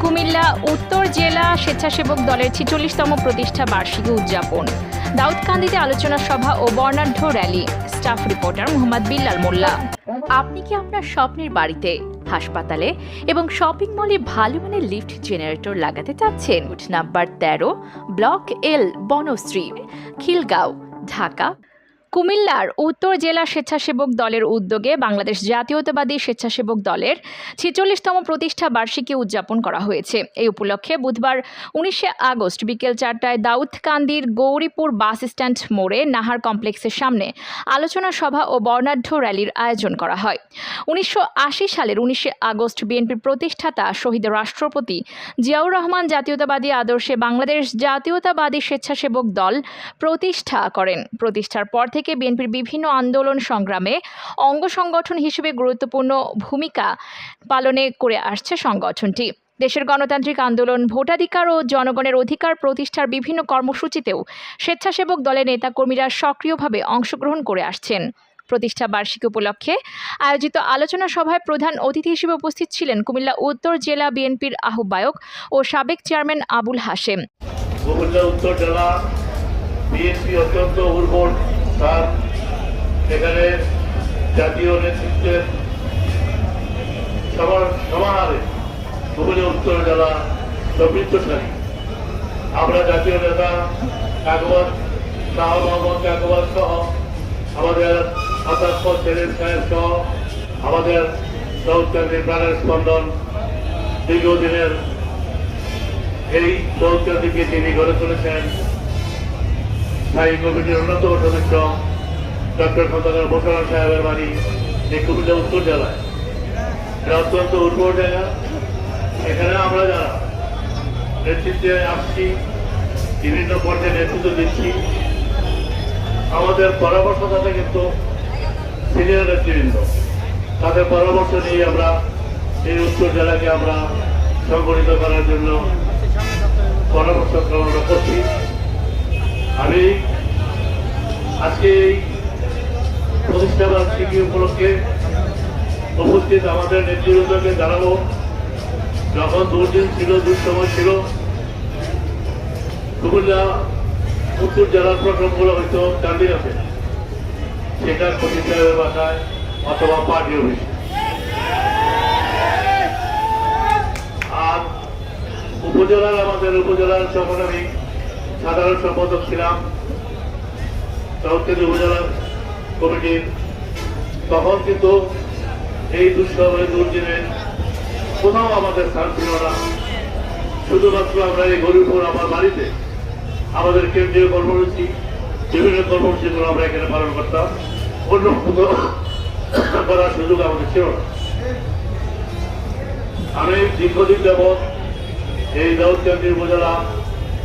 কুমিল্লা উত্তর জেলা স্বেচ্ছাসেবক দলের ৪৬তম প্রতিষ্ঠা বার্ষিকী উদযাপন, দাউদকান্দিতে আলোচনা সভা ও বর্ণাঢ্য rally. Staff reporter Mohammad Billal Molla. আপনি কি আপনার স্বপ্নের বাড়িতে, হাসপাতালে এবং শপিং মলে ভালো মানের লিফট জেনারেটর লাগাতে চাচ্ছেন? Number ১৩, block L, Banasree, Khilgaon, Dhaka. কুমিল্লার উত্তর জেলা স্বেচ্ছাসেবক দলের উদ্যোগে বাংলাদেশ জাতীয়তাবাদী স্বেচ্ছাসেবক দলের ৪৬তম প্রতিষ্ঠা বার্ষিকী উদযাপন করা হয়েছে। এই উপলক্ষে বুধবার ১৯শে আগস্ট বিকেল ৪টায় দাউদকান্দির গৌরীপুর বাস স্ট্যান্ড মোড়ে নাহার কমপ্লেক্সের সামনে আলোচনা সভা ও বর্ণাঢ্য র্যালির আয়োজন করা হয়। ১৯৮০ সালের ১৯শে আগস্ট বিএনপির প্রতিষ্ঠাতা শহীদ রাষ্ট্রপতি জিয়াউর রহমান জাতীয়তাবাদী আদর্শে বাংলাদেশ জাতীয়তাবাদী স্বেচ্ছাসেবক দল প্রতিষ্ঠা করেন। প্রতিষ্ঠার পর থেকে বিএনপির বিভিন্ন আন্দোলন সংগ্রামে অঙ্গ সংগঠন হিসেবে গুরুত্বপূর্ণ ভূমিকা পালনে করে আসছে সংগঠনটি। দেশের গণতান্ত্রিক আন্দোলন, ভোটাধিকার ও জনগণের অধিকার প্রতিষ্ঠার বিভিন্ন কর্মসূচিতেও স্বেচ্ছাসেবক দলের নেতাকর্মীরা সক্রিয়ভাবে অংশগ্রহণ করে আসছেন। প্রতিষ্ঠা বার্ষিকী উপলক্ষে আয়োজিত আলোচনা সভায় প্রধান অতিথি হিসেবে উপস্থিত ছিলেন কুমিল্লা উত্তর জেলা বিএনপির আহ্বায়ক ও সাবেক চেয়ারম্যান আবুল হাশেম। বিএনপি অত্যন্ত উর্বর স্থান, এখানে জাতীয় নেতৃত্বের সমাহারে কুমিল্লা উত্তর জেলা সমৃদ্ধশালী। আমরা জাতীয় নেতা কাকবাদ শাহ মোহাম্মদ কাকবাদ সহ আমাদের আতাসপদ সেলিম সাহেব সহ আমাদের দাউদকান্দির প্রাণের স্পন্দন দীর্ঘদিনের এই দাউদকান্দিকে তিনি গড়ে তুলেছেন। স্থায়ী কমিটির অন্যতম সদস্য ডক্টর খন্দকার মোশাররফ সাহেবের বাড়ি এই কুমিল্লা উত্তর জেলায়। এটা অত্যন্ত উর্বর জায়গা। এখানে আমরা যারা নেতৃত্বে আসছি, বিভিন্ন পর্যায়ে নেতৃত্ব দিচ্ছি, আমাদের পরামর্শদাতা কিন্তু সিনিয়র নেতৃবৃন্দ, তাদের পরামর্শ নিয়ে আমরা এই উত্তর জেলাকে আমরা সংগঠিত করার জন্য পরামর্শ গ্রহণ করছি। আমি আজকে এই প্রতিষ্ঠা বার্ষিকী উপলক্ষে উপস্থিত আমাদের নেতৃবৃন্দকে জানাবো, যখন দুর্দিন ছিল, দুঃসময় ছিল, কুমিল্লা উত্তর জেলার প্রথমগুলো হয়তো কান্দি আছে, সেটা খতিব সাহেবের বাসায় অথবা পার্টি অফিস। আর আমাদের উপজেলার যখন আমি সাধারণ সম্পাদক ছিলাম দাউদকান্দি উপজেলা কমিটির, তখন কিন্তু এই দুঃসময়ে দুর্দিনে কোথাও আমাদের স্থান ছিল না। শুধুমাত্র আমরা এই গরিবপুর আমার বাড়িতে আমাদের কেন্দ্রীয় কর্মসূচি, বিভিন্ন কর্মসূচিগুলো আমরা এখানে পালন করতাম, অন্য করার সুযোগ আমাদের ছিল না। আমি দীর্ঘদিন যাবৎ এই দাউদকান্দি উপজেলা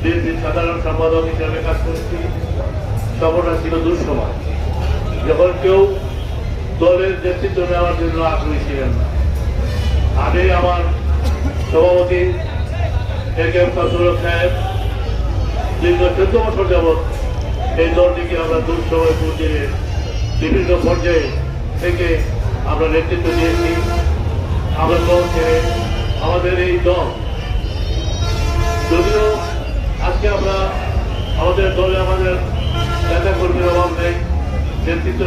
বিএনপির সাধারণ সম্পাদক হিসাবে কাজ করেছি। সফরটা ছিল দুঃসময়, যখন কেউ দলের নেতৃত্ব নেওয়ার জন্য আগ্রহী ছিলেন না। আমি আমার সভাপতি একেএম শামসুল সাহেব দীর্ঘ ১৪ বছর যাবৎ এই দলটিকে আমরা দুঃসময় পর্যায়ে বিভিন্ন পর্যায়ে থেকে আমরা নেতৃত্ব দিয়েছি। আমরা দল ছেড়ে আমাদের এই দল, যদিও আজকে আমরা আমাদের দলে আমাদের নেতা কর্মীর অভাব নেই, নেতৃত্ব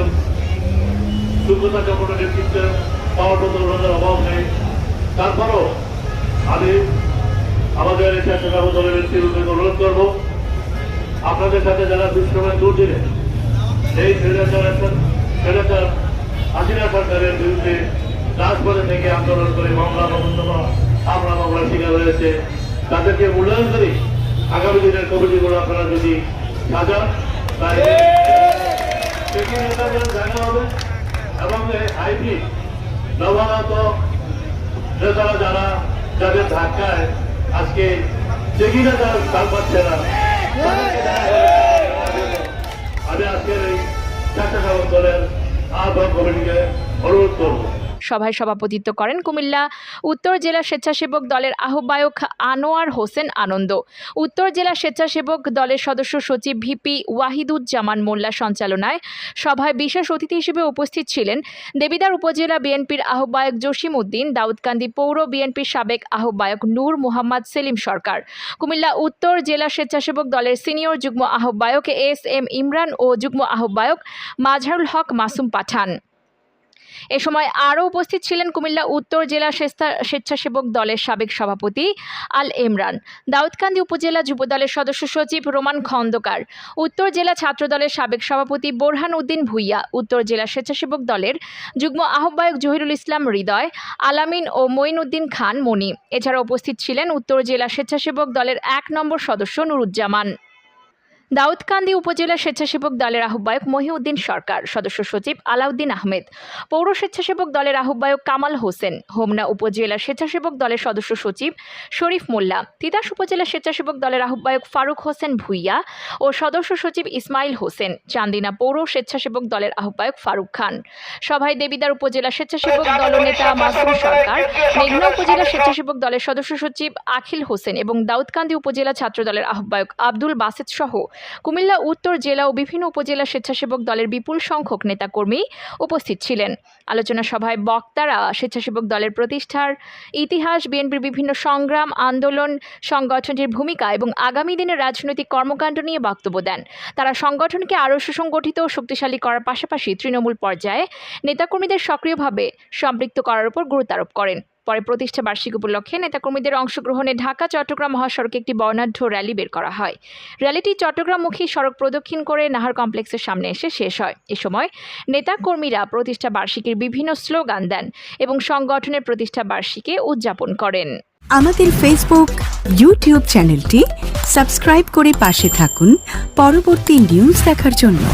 যোগ্যতা সম্পন্ন নেতৃত্বের পাওয়ার মতো অভাব নেই, তারপরও আমি আমাদের স্বেচ্ছাসেবক দলের নেতৃত্বকে অনুরোধ করব, আপনাদের সাথে যারা দুঃসময় দুর্দিনে এই স্বৈরাচার হাসিনা সরকারের বিরুদ্ধে রাজপথে থেকে আন্দোলন করে মামলা শিকার হয়েছে, তাদেরকে মূল্যায়ন করি আগামী দিনের কমিটিগুলো আপনারা যদি সাজান, তাই জায়গা হবে। এবং আইপি নবাগত নেতারা যারা যাদের ধাক্কায় আজকে চেকিনা যারা স্থান পাচ্ছে না, আমি আজকের এই স্বেচ্ছাসেবক দলের আহ্বায়ক কমিটিকে অনুরোধ করব। সভায় সভাপতিত্ব করেন কুমিল্লা উত্তর জেলা স্বেচ্ছাসেবক দলের আহ্বায়ক আনোয়ার হোসেন আনন্দ, উত্তর জেলা স্বেচ্ছাসেবক দলের সদস্য সচিব ভিপি ওয়াহিদুজ্জামান মোল্লা সঞ্চালনায়। সভায় বিশেষ অতিথি হিসেবে উপস্থিত ছিলেন দেবিদ্বার উপজেলা বিএনপির আহ্বায়ক জসিম উদ্দিন, দাউদকান্দি পৌর বিএনপির সাবেক আহ্বায়ক নূর মোহাম্মদ সেলিম সরকার, কুমিল্লা উত্তর জেলা স্বেচ্ছাসেবক দলের সিনিয়র যুগ্ম আহ্বায়ক এস.এম. ইমরান ও যুগ্ম আহ্বায়ক মাজহারুল হক মাসুম পাঠান। এ সময় আরও উপস্থিত ছিলেন কুমিল্লা উত্তর জেলা স্বেচ্ছাসেবক দলের সাবেক সভাপতি আল ইমরান, দাউদকান্দি উপজেলা যুবদলের সদস্য সচিব রোমান খন্দকার, উত্তর জেলা ছাত্রদলের সাবেক সভাপতি বোরহান উদ্দিন ভুইয়া, উত্তর জেলা স্বেচ্ছাসেবক দলের যুগ্ম আহ্বায়ক জহিরুল ইসলাম হৃদয়, আলামিন ও মঈনুদ্দিন খান মনি। এছাড়া উপস্থিত ছিলেন উত্তর জেলা স্বেচ্ছাসেবক দলের 1 নম্বর সদস্য নুরুজ্জামান, দাউদকান্দি উপজেলা স্বেচ্ছাসেবক দলের আহ্বায়ক মহিউদ্দিন সরকার, সদস্য সচিব আলাউদ্দিন আহমেদ, পৌর স্বেচ্ছাসেবক দলের আহ্বায়ক কামাল হোসেন, হোমনা উপজেলা স্বেচ্ছাসেবক দলের সদস্য সচিব শরীফ মোল্লা, তিতাস উপজেলা স্বেচ্ছাসেবক দলের আহ্বায়ক ফারুক হোসেন ভুইয়া ও সদস্য সচিব ইসমাইল হোসেন, চান্দিনা পৌর স্বেচ্ছাসেবক দলের আহ্বায়ক ফারুক খান। সভায় দেবিদ্বার উপজেলা স্বেচ্ছাসেবক দলনেতা মাসুম সরকার, মেঘনা উপজেলা স্বেচ্ছাসেবক দলের সদস্য সচিব আখিল হোসেন এবং দাউদকান্দি উপজেলা ছাত্র দলের আহ্বায়ক আব্দুল বাসেত সহ কুমিল্লা উত্তর জেলা ও বিভিন্ন উপজেলা স্বেচ্ছাসেবক দলের বিপুল সংখ্যক নেতাকর্মী উপস্থিত ছিলেন। আলোচনা সভায় বক্তারা স্বেচ্ছাসেবক দলের প্রতিষ্ঠার ইতিহাস, বিএনপির বিভিন্ন সংগ্রাম, আন্দোলন, সংগঠনটির ভূমিকা এবং আগামী দিনের রাজনৈতিক কর্মকাণ্ড নিয়ে বক্তব্য দেন। তারা সংগঠনকে আরও সুসংগঠিত ও শক্তিশালী করার পাশাপাশি তৃণমূল পর্যায়ে নেতাকর্মীদের সক্রিয়ভাবে সম্পৃক্ত করার উপর গুরুত্ব আরোপ করেন। পরে প্রতিষ্ঠা বার্ষিকী উপলক্ষে নেতাকর্মীদের অংশগ্রহণে ঢাকা চট্টগ্রাম মহাসড়কে একটি বর্ণাঢ্য র্যালি বের করা হয়। র্যালিটি চট্টগ্রামমুখী সড়ক প্রদক্ষিণ করে নাহার কমপ্লেক্সের সামনে এসে শেষ হয়। এ সময় নেতাকর্মীরা প্রতিষ্ঠা বার্ষিকীর বিভিন্ন স্লোগান দেন এবং সংগঠনের প্রতিষ্ঠা বার্ষিকী উদযাপন করেন। আমাদের ফেসবুক, ইউটিউব চ্যানেলটি সাবস্ক্রাইব করে পাশে থাকুন পরবর্তী নিউজ দেখার জন্য।